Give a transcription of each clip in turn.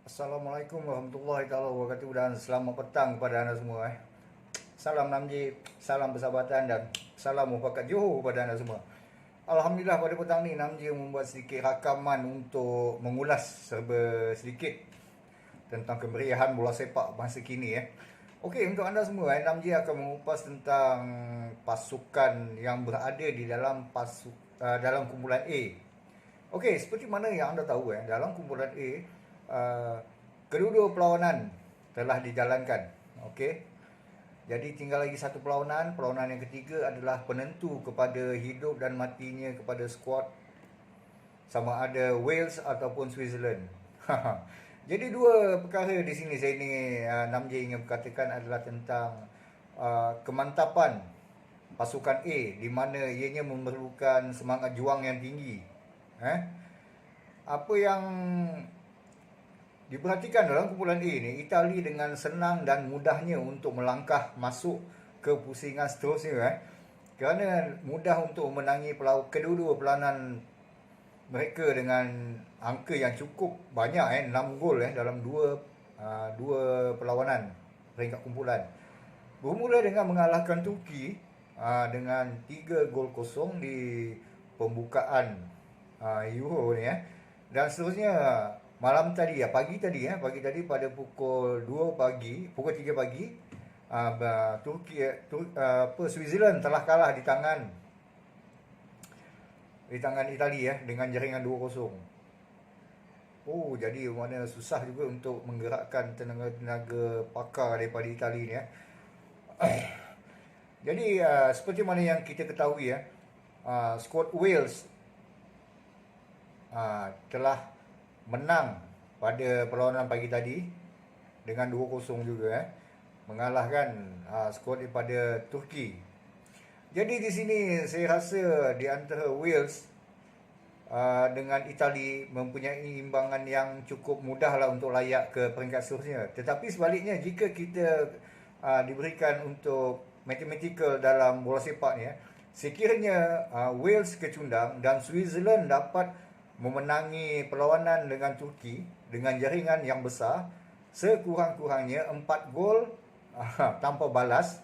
Assalamualaikum warahmatullahi wabarakatuh dan selamat petang kepada anda semua. Salam Namji, salam persahabatan dan salam mufakat Johor kepada anda semua. Alhamdulillah pada petang ni Namji membuat sedikit rakaman untuk mengulas serba sedikit tentang kemeriahan bola sepak masa kini. Okey, untuk anda semua, Namji akan mengupas tentang pasukan yang berada di dalam kumpulan A. Okey, seperti mana yang anda tahu, dalam kumpulan A, uh, kedua-dua perlawanan telah dijalankan. Okey, jadi tinggal lagi satu perlawanan. Perlawanan yang ketiga adalah penentu kepada hidup dan matinya kepada skuad sama ada Wales ataupun Switzerland. Jadi dua perkara di sini saya ingin Namji ingin berkatakan adalah tentang kemantapan pasukan A, di mana ianya memerlukan semangat juang yang tinggi. Apa yang diperhatikan dalam kumpulan A ni, Itali dengan senang dan mudahnya untuk melangkah masuk ke pusingan seterusnya, kerana mudah untuk menangi kedua-dua pelawanan mereka dengan angka yang cukup banyak, 6 gol dalam dua perlawanan peringkat kumpulan. Bermula dengan mengalahkan Turki dengan 3-0 di pembukaan Euro ni, dan seterusnya malam tadi, pagi tadi pada pukul 3 pagi, Switzerland telah kalah di tangan Itali dengan jaringan 2-0. Oh, jadi mana susah juga untuk menggerakkan tenaga-tenaga pakar daripada Itali ni. Jadi seperti mana yang kita ketahui, skuad Wales telah menang pada perlawanan pagi tadi dengan 2-0 juga, mengalahkan skuad daripada Turki. Jadi di sini saya rasa di antara Wales dengan Itali mempunyai imbangan yang cukup mudah lah untuk layak ke peringkat seterusnya. Tetapi sebaliknya, jika kita diberikan untuk matematikal dalam bola sepak ni, sekiranya Wales kecundang dan Switzerland dapat memenangi perlawanan dengan Turki dengan jaringan yang besar, sekurang-kurangnya 4 gol tanpa balas,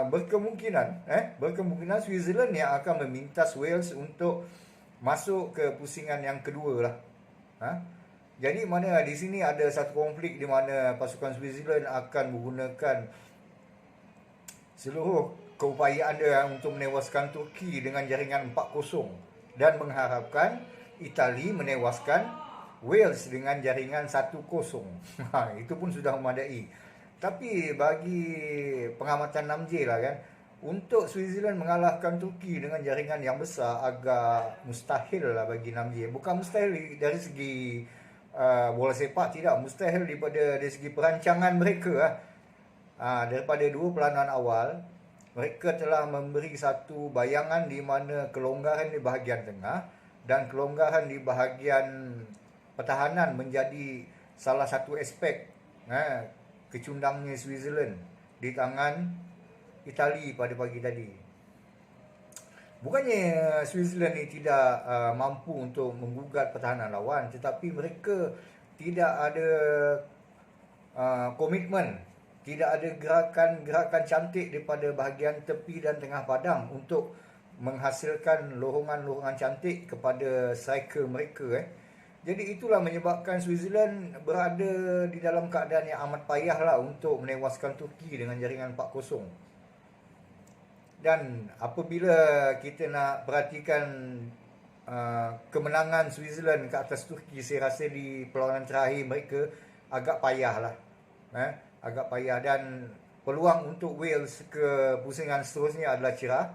berkemungkinan Switzerland yang akan memintas Wales untuk masuk ke pusingan yang kedua lah. Jadi mana di sini ada satu konflik di mana pasukan Switzerland akan menggunakan seluruh keupayaan dia untuk menewaskan Turki dengan jaringan 4-0 dan mengharapkan Itali menewaskan Wales dengan jaringan 1-0. Itu pun sudah memadai. Tapi bagi pengamatan Namji lah untuk Switzerland mengalahkan Turki dengan jaringan yang besar agak mustahil lah bagi Namji. Bukan mustahil dari segi bola sepak, tidak. Mustahil dari segi perancangan mereka. Daripada dua perlawanan awal, mereka telah memberi satu bayangan di mana kelonggaran di bahagian tengah dan kelonggaran di bahagian pertahanan menjadi salah satu aspek kecundangnya Switzerland di tangan Itali pada pagi tadi. Bukannya Switzerland ni tidak mampu untuk menggugat pertahanan lawan, tetapi mereka tidak ada komitmen, tidak ada gerakan cantik daripada bahagian tepi dan tengah padang untuk menghasilkan lorongan-lorongan cantik kepada striker mereka. Jadi itulah menyebabkan Switzerland berada di dalam keadaan yang amat payah lah untuk menewaskan Turki dengan jaringan 4-0. Dan apabila kita nak perhatikan kemenangan Switzerland ke atas Turki, saya rasa di perlawanan terakhir mereka agak payah lah. Agak payah, dan peluang untuk Wales ke pusingan seterusnya adalah cerah.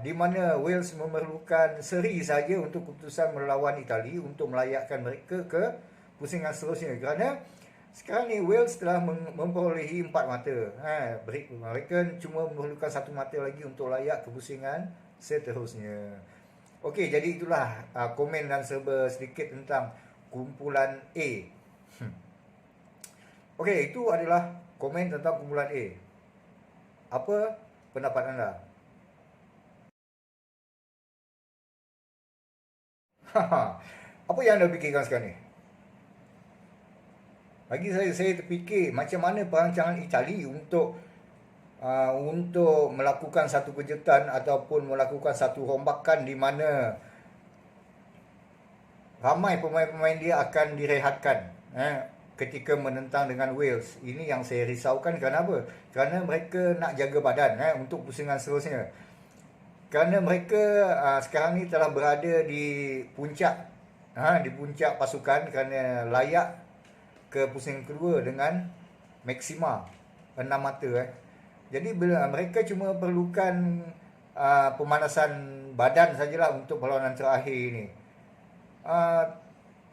Di mana Wales memerlukan seri saja untuk keputusan melawan Itali untuk melayakkan mereka ke pusingan seterusnya. Kerana sekarang ni Wales telah memperolehi 4 mata. Mereka cuma memerlukan 1 mata lagi untuk layak ke pusingan seterusnya. Okey, jadi itulah komen dan serba sedikit tentang kumpulan A. Okey, itu adalah komen tentang kumpulan A. Apa pendapat anda? Apa yang anda fikirkan sekarang ni? bagi saya terfikir macam mana perancangan Itali untuk melakukan satu kejutan ataupun melakukan satu rombakan di mana ramai pemain-pemain dia akan direhatkan ketika menentang dengan Wales. Ini yang saya risaukan. Kerana apa? Kerana mereka nak jaga badan untuk pusingan seterusnya. Kerana mereka sekarang ni telah berada di puncak pasukan kerana layak ke pusingan kedua dengan maksima 6 mata. Jadi mereka cuma perlukan pemanasan badan sajalah untuk perlawanan terakhir ni.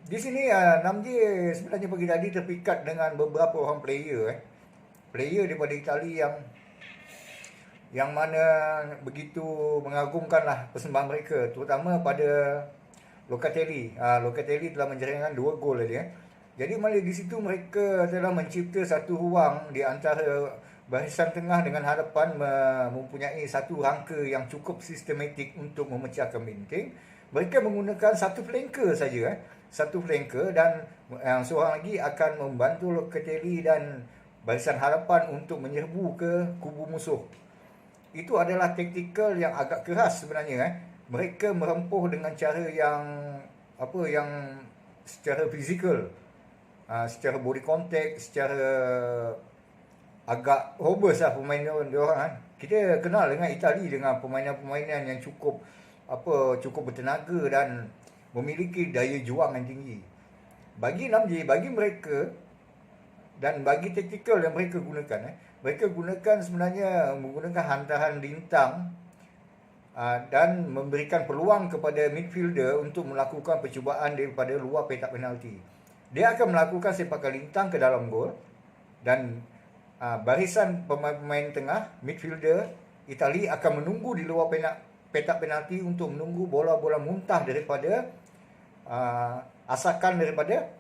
Di sini Namji sebenarnya pagi tadi terpikat dengan beberapa orang player daripada Itali yang mana begitu mengagumkanlah persembahan mereka, terutama pada Locatelli. Locatelli telah menjaringkan 2 gol saja. Jadi mana di situ mereka telah mencipta satu ruang di antara barisan tengah dengan hadapan, mempunyai satu rangka yang cukup sistematik untuk memecahkan benteng. Mereka menggunakan satu flanker saja, satu flanker, dan yang seorang lagi akan membantu Locatelli dan barisan hadapan untuk menyerbu ke kubu musuh. Itu adalah taktikal yang agak keras sebenarnya. Mereka merempuh dengan cara yang secara fizikal, secara body contact, secara agak robust lah permainan diorang. Kita kenal dengan Itali dengan permainan-permainan yang cukup bertenaga dan memiliki daya juang yang tinggi. Bagi mereka dan bagi taktikal yang mereka gunakan, mereka sebenarnya menggunakan hantaran lintang dan memberikan peluang kepada midfielder untuk melakukan percubaan daripada luar petak penalti. Dia akan melakukan sepakan lintang ke dalam gol, dan barisan pemain tengah, midfielder Itali akan menunggu di luar petak penalti untuk menunggu bola-bola muntah daripada asakan daripada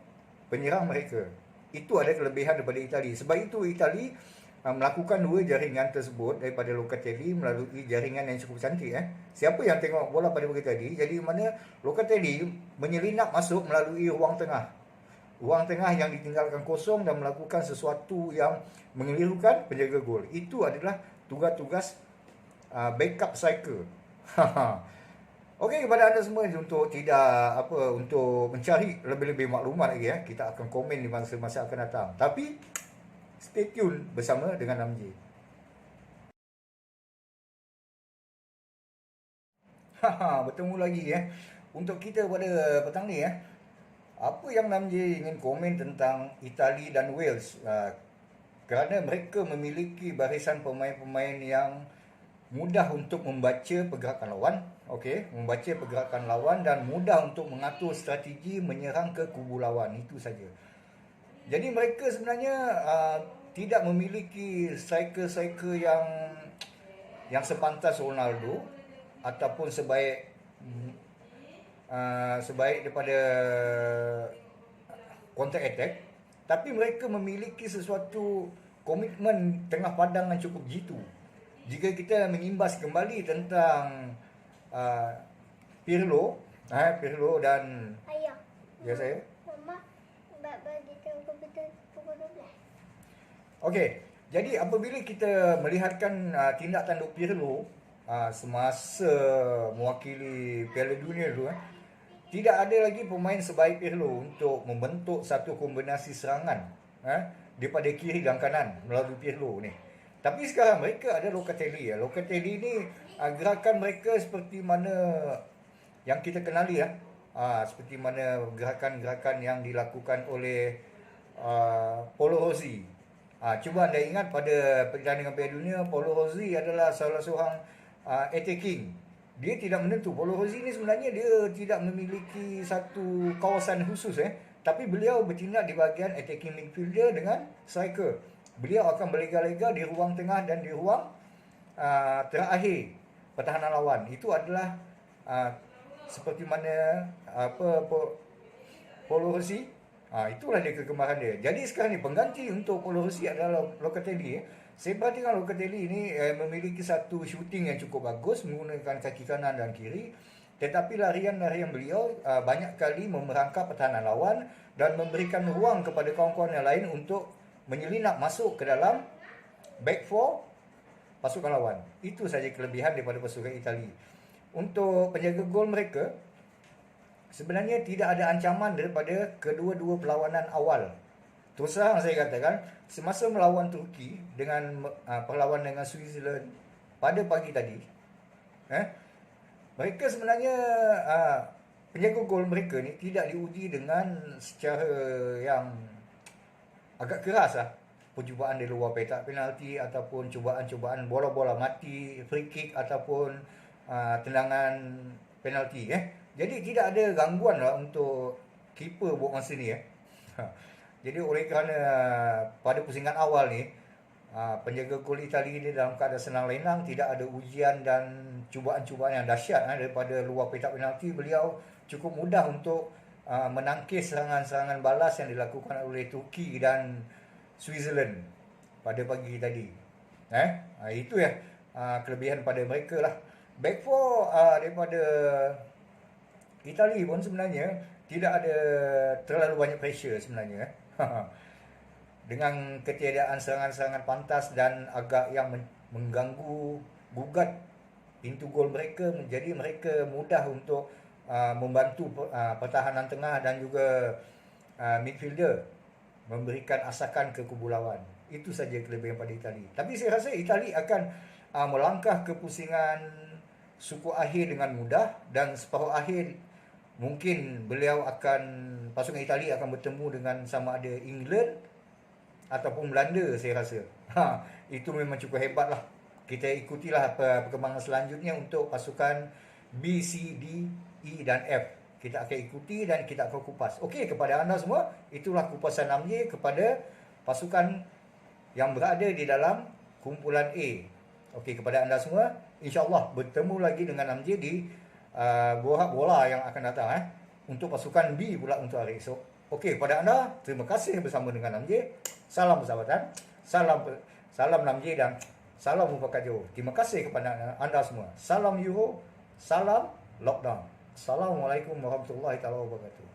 penyerang mereka. Itu ada kelebihan daripada Itali. Sebab itu Itali melakukan 2 jaringan tersebut daripada Locatelli melalui jaringan yang cukup cantik. Siapa yang tengok bola pada pagi tadi, jadi mana Locatelli menyelinap masuk melalui ruang tengah yang ditinggalkan kosong dan melakukan sesuatu yang mengelirukan penjaga gol. Itu adalah tugas-tugas backup striker. Okey, kepada anda semua untuk untuk mencari lebih-lebih maklumat lagi, kita akan komen di masa-masa akan datang. Tapi stay tune bersama dengan Namji. Bertemu lagi untuk kita pada petang ni apa yang Namji ingin komen tentang Itali dan Wales? Kerana mereka memiliki barisan pemain-pemain yang mudah untuk membaca pergerakan lawan, membaca pergerakan lawan dan mudah untuk mengatur strategi menyerang ke kubu lawan. Itu saja. Jadi mereka sebenarnya tidak memiliki striker-striker yang sepantas Ronaldo ataupun sebaik daripada counter attack, tapi mereka memiliki sesuatu komitmen tengah padang yang cukup jitu. Jika kita mengimbas kembali tentang Pirlo dan Ayah. Ya saya. Mama bagi tahu komputer pukul 12. Okey, jadi apabila kita melihatkan tindak tanduk Pirlo semasa mewakili Piala Dunia dulu, tidak ada lagi pemain sebaik Pirlo untuk membentuk satu kombinasi serangan daripada kiri dan kanan melalui Pirlo ni. Tapi sekarang mereka ada Locatelli. Locatelli ni gerakan mereka seperti mana yang kita kenali seperti mana gerakan-gerakan yang dilakukan oleh Paolo Rossi. Cuba anda ingat pada pertandingan Piala Dunia, Paolo Rossi adalah salah seorang attacking. Dia tidak menentu. Paolo Rossi ni sebenarnya dia tidak memiliki satu kawasan khusus tapi beliau bertindak di bahagian attacking midfielder dengan striker. Beliau akan berlega-lega di ruang tengah dan di ruang terakhir pertahanan lawan. Itu adalah seperti mana Paolo Rossi. Itulah dia kegemaran dia. Jadi sekarang ni pengganti untuk Paolo Rossi adalah Locatelli. Saya perhatikan Locatelli ini memiliki satu shooting yang cukup bagus menggunakan kaki kanan dan kiri. Tetapi larian-larian beliau banyak kali memerangkap pertahanan lawan dan memberikan ruang kepada kawan-kawan yang lain untuk menyelinap masuk ke dalam back four pasukan lawan. Itu saja kelebihan daripada pasukan Itali. Untuk penjaga gol mereka, sebenarnya tidak ada ancaman daripada kedua-dua perlawanan awal. Terus terang saya katakan, semasa melawan Turki dengan perlawanan dengan Switzerland pada pagi tadi, mereka sebenarnya penjaga gol mereka ni tidak diuji dengan secara yang agak keras lah. Percubaan di luar petak penalti ataupun cubaan-cubaan bola-bola mati, free kick ataupun tendangan penalti. Jadi tidak ada gangguan lah untuk keeper buat masa ni. Jadi oleh kerana pada pusingan awal ni, penjaga gol Itali ni dalam keadaan senang lenang, tidak ada ujian dan cubaan-cubaan yang dahsyat daripada luar petak penalti. Beliau cukup mudah untuk menangkis serangan-serangan balas yang dilakukan oleh Turki dan Switzerland pada pagi tadi. Itu ya kelebihan pada mereka lah. Back four daripada Itali pun sebenarnya tidak ada terlalu banyak pressure sebenarnya. Dengan ketiadaan serangan-serangan pantas dan agak yang mengganggu gugat pintu gol mereka, menjadi mereka mudah untuk membantu pertahanan tengah dan juga midfielder memberikan asakan ke kubu lawan. Itu saja kelebihan pada Itali. Tapi saya rasa Itali akan melangkah ke pusingan suku akhir dengan mudah, dan separuh akhir mungkin pasukan Itali akan bertemu dengan sama ada England ataupun Belanda, saya rasa. Itu memang cukup hebat lah. Kita ikutilah perkembangan selanjutnya untuk pasukan B, C, D, E dan F. Kita akan ikuti dan kita akan kupas. Okey, kepada anda semua, itulah kupasan 6J kepada pasukan yang berada di dalam kumpulan A. Okey, kepada anda semua, insya-Allah bertemu lagi dengan 6J di bola yang akan datang untuk pasukan B pula untuk hari esok. Okey, kepada anda, terima kasih bersama dengan 6J. Salam persahabatan, salam 6J dan salam mufakat Johor. Terima kasih kepada anda semua. Salam Euro, salam lockdown. Assalamualaikum warahmatullahi wabarakatuh.